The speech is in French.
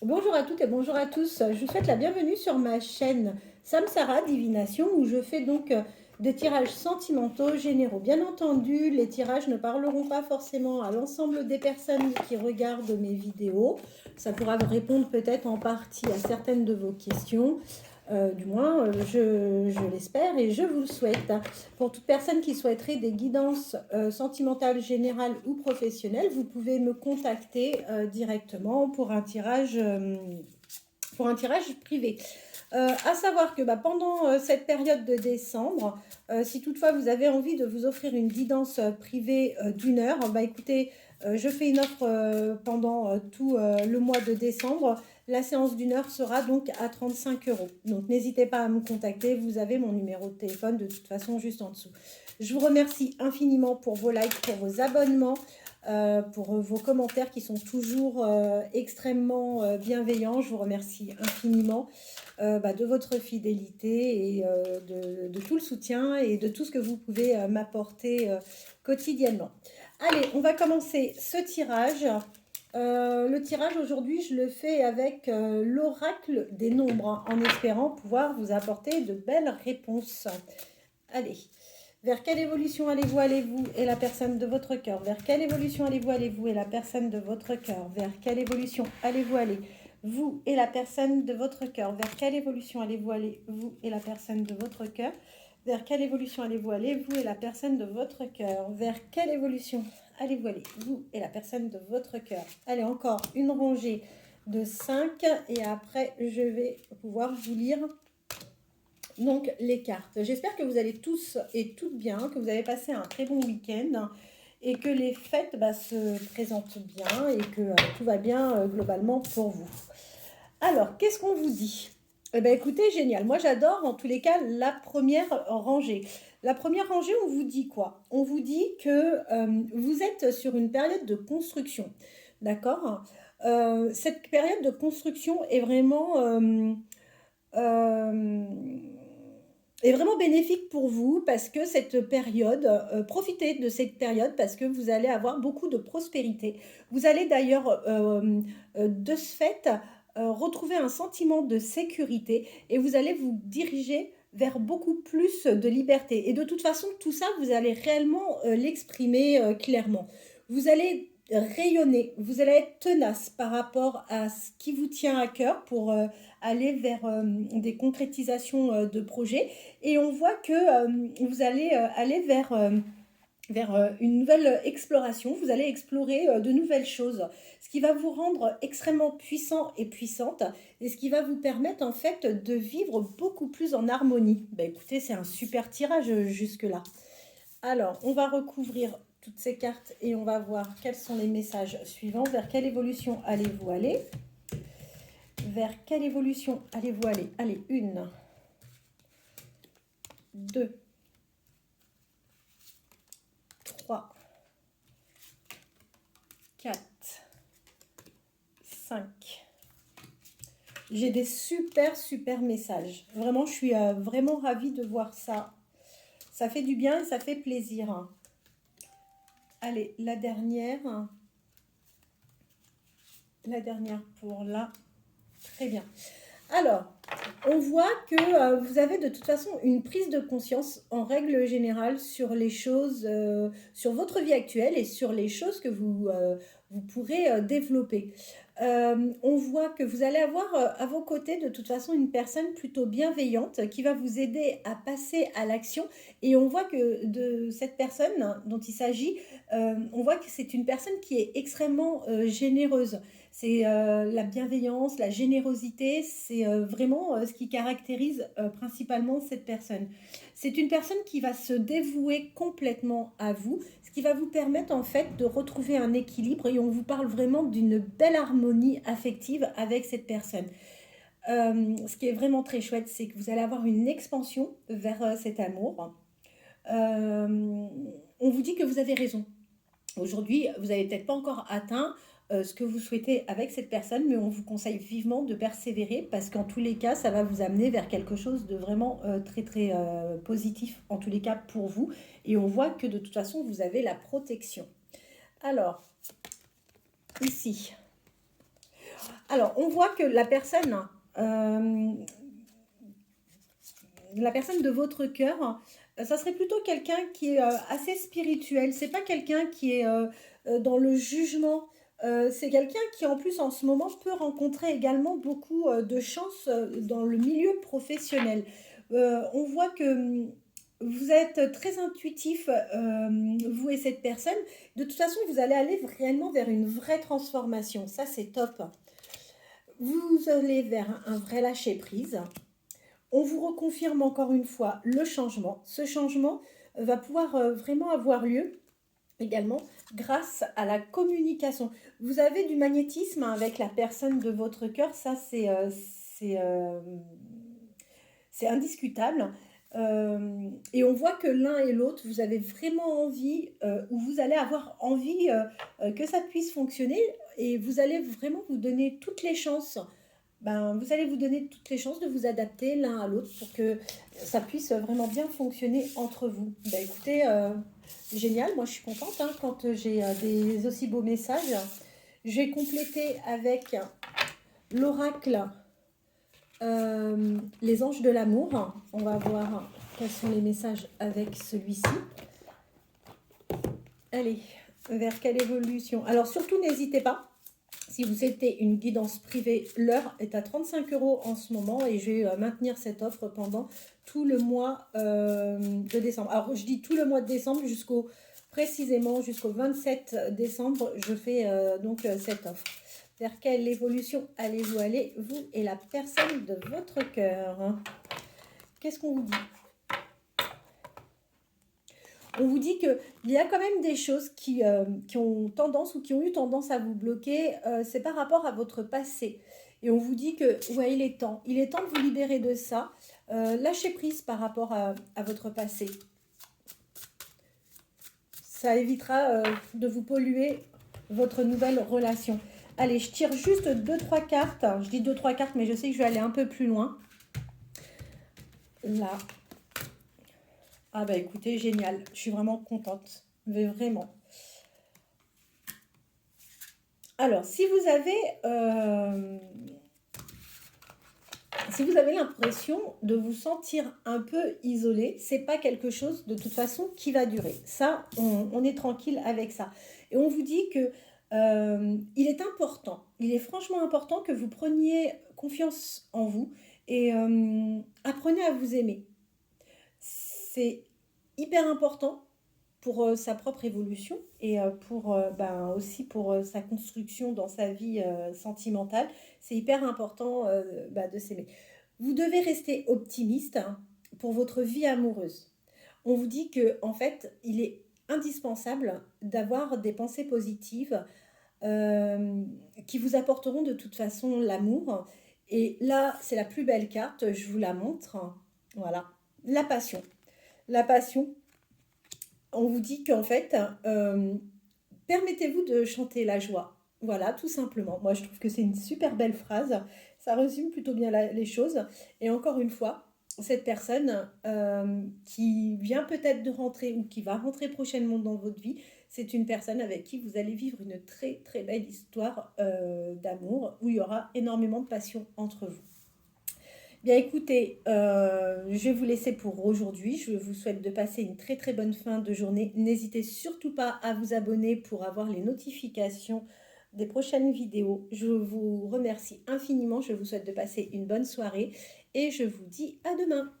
Bonjour à toutes et bonjour à tous. Je vous souhaite la bienvenue sur ma chaîne Samsara Divination où je fais donc des tirages sentimentaux généraux. Bien entendu, les tirages ne parleront pas forcément à l'ensemble des personnes qui regardent mes vidéos. Ça pourra vous répondre peut-être en partie à certaines de vos questions. Du moins, je l'espère et je vous le souhaite. Pour toute personne qui souhaiterait des guidances sentimentales générales ou professionnelles, vous pouvez me contacter directement pour un tirage privé. À savoir que pendant cette période de décembre, si toutefois vous avez envie de vous offrir une guidance privée d'1 heure, écoutez, je fais une offre pendant tout le mois de décembre. La séance d'1 heure sera donc à 35 euros. Donc n'hésitez pas à me contacter, vous avez mon numéro de téléphone de toute façon juste en dessous. Je vous remercie infiniment pour vos likes, pour vos abonnements, pour vos commentaires qui sont toujours extrêmement bienveillants. Je vous remercie infiniment de votre fidélité et de tout le soutien et de tout ce que vous pouvez m'apporter quotidiennement. Allez, on va commencer ce tirage. Le tirage aujourd'hui, je le fais avec l'oracle des nombres, en espérant pouvoir vous apporter de belles réponses. Allez, vers quelle évolution allez-vous et la personne de votre cœur? Vers quelle évolution allez-vous et la personne de votre cœur? Vers quelle évolution allez-vous aller, vous et la personne de votre cœur? Vers quelle évolution allez-vous aller, vous et la personne de votre cœur? Vers quelle évolution allez-vous aller, vous et la personne de votre cœur? Vers quelle évolution allez-vous aller, vous et la personne de votre cœur? Allez, encore une rangée de 5 et après je vais pouvoir vous lire donc les cartes. J'espère que vous allez tous et toutes bien, que vous avez passé un très bon week-end et que les fêtes se présentent bien et que tout va bien globalement pour vous. Alors, qu'est-ce qu'on vous dit? Eh bien, écoutez, génial. Moi, j'adore, en tous les cas, la première rangée. La première rangée, on vous dit quoi? On vous dit que vous êtes sur une période de construction. D'accord? Cette période de construction est euh, est vraiment bénéfique pour vous parce que cette période, profitez de cette période parce que vous allez avoir beaucoup de prospérité. Vous allez d'ailleurs, de ce fait, retrouver un sentiment de sécurité et vous allez vous diriger vers beaucoup plus de liberté. Et de toute façon, tout ça, vous allez réellement l'exprimer clairement. Vous allez rayonner, vous allez être tenace par rapport à ce qui vous tient à cœur pour aller vers des concrétisations de projets. Et on voit que vous allez aller vers une nouvelle exploration. Vous allez explorer de nouvelles choses, ce qui va vous rendre extrêmement puissant et puissante, et ce qui va vous permettre en fait de vivre beaucoup plus en harmonie. Écoutez, c'est un super tirage jusque-là. Alors, on va recouvrir toutes ces cartes et on va voir quels sont les messages suivants. Vers quelle évolution allez-vous aller? Vers quelle évolution allez-vous aller? Allez, 1, 2, 3, 4, 5. J'ai des super messages. Vraiment, je suis vraiment ravie de voir ça. Ça fait du bien et ça fait plaisir. Allez, la dernière. La dernière pour là. Très bien. Alors, on voit que vous avez de toute façon une prise de conscience en règle générale sur les choses, sur votre vie actuelle et sur les choses que vous pourrez développer. On voit que vous allez avoir à vos côtés de toute façon une personne plutôt bienveillante qui va vous aider à passer à l'action. Et on voit que de cette personne dont il s'agit, on voit que c'est une personne qui est extrêmement généreuse. C'est la bienveillance, la générosité, c'est vraiment ce qui caractérise principalement cette personne. C'est une personne qui va se dévouer complètement à vous, ce qui va vous permettre en fait de retrouver un équilibre et on vous parle vraiment d'une belle harmonie affective avec cette personne. Ce qui est vraiment très chouette, c'est que vous allez avoir une expansion vers cet amour. On vous dit que vous avez raison. Aujourd'hui, vous n'avez peut-être pas encore atteint ce que vous souhaitez avec cette personne, mais on vous conseille vivement de persévérer parce qu'en tous les cas, ça va vous amener vers quelque chose de vraiment très positif, en tous les cas pour vous. Et on voit que de toute façon, vous avez la protection. Alors, ici. Alors, on voit que euh, la personne de votre cœur, ça serait plutôt quelqu'un qui est assez spirituel. C'est pas quelqu'un qui est dans le jugement. C'est quelqu'un qui, en plus, en ce moment, peut rencontrer également beaucoup de chance dans le milieu professionnel. On voit que vous êtes très intuitif, vous et cette personne. De toute façon, vous allez aller réellement vers une vraie transformation. Ça, c'est top. Vous allez vers un vrai lâcher-prise. On vous reconfirme encore une fois le changement. Ce changement va pouvoir vraiment avoir lieu également grâce à la communication. Vous avez du magnétisme avec la personne de votre cœur, ça c'est indiscutable. Et on voit que l'un et l'autre, vous avez vraiment envie, ou vous allez avoir envie que ça puisse fonctionner, et vous allez vraiment vous donner toutes les chances. Vous allez vous donner toutes les chances de vous adapter l'un à l'autre pour que ça puisse vraiment bien fonctionner entre vous. Écoutez, génial, moi je suis contente hein, quand j'ai des aussi beaux messages. Je vais compléter avec l'oracle les anges de l'amour. On va voir quels sont les messages avec celui-ci. Allez, vers quelle évolution? Alors surtout n'hésitez pas. Si vous souhaitez une guidance privée, l'heure est à 35 € en ce moment et je vais maintenir cette offre pendant tout le mois de décembre. Alors, je dis tout le mois de décembre précisément jusqu'au 27 décembre, je fais donc cette offre. Vers quelle évolution allez-vous aller, vous et la personne de votre cœur? Qu'est-ce qu'on vous dit? On vous dit qu'il y a quand même des choses qui ont tendance ou qui ont eu tendance à vous bloquer. C'est par rapport à votre passé. Et on vous dit que, ouais, il est temps. Il est temps de vous libérer de ça. Lâchez prise par rapport à votre passé. Ça évitera de vous polluer votre nouvelle relation. Allez, je tire juste 2-3 cartes. Je dis 2-3 cartes, mais je sais que je vais aller un peu plus loin. Là. Ah bah écoutez, génial. Je suis vraiment contente. Mais vraiment. Alors, si vous avez l'impression de vous sentir un peu isolé, c'est pas quelque chose de toute façon qui va durer. Ça, on est tranquille avec ça. Et on vous dit que il est important, il est franchement important que vous preniez confiance en vous et apprenez à vous aimer. C'est hyper important pour sa propre évolution et aussi pour sa construction dans sa vie sentimentale. C'est hyper important de s'aimer. Vous devez rester optimiste hein, pour votre vie amoureuse. On vous dit que en fait, il est indispensable d'avoir des pensées positives qui vous apporteront de toute façon l'amour. Et là, c'est la plus belle carte, je vous la montre. Voilà, la passion. La passion, on vous dit qu'en fait, permettez-vous de chanter la joie. Voilà, tout simplement. Moi, je trouve que c'est une super belle phrase. Ça résume plutôt bien les choses. Et encore une fois, cette personne qui vient peut-être de rentrer ou qui va rentrer prochainement dans votre vie, c'est une personne avec qui vous allez vivre une très très belle histoire d'amour où il y aura énormément de passion entre vous. Bien écoutez, je vais vous laisser pour aujourd'hui. Je vous souhaite de passer une très très bonne fin de journée. N'hésitez surtout pas à vous abonner pour avoir les notifications des prochaines vidéos. Je vous remercie infiniment. Je vous souhaite de passer une bonne soirée et je vous dis à demain.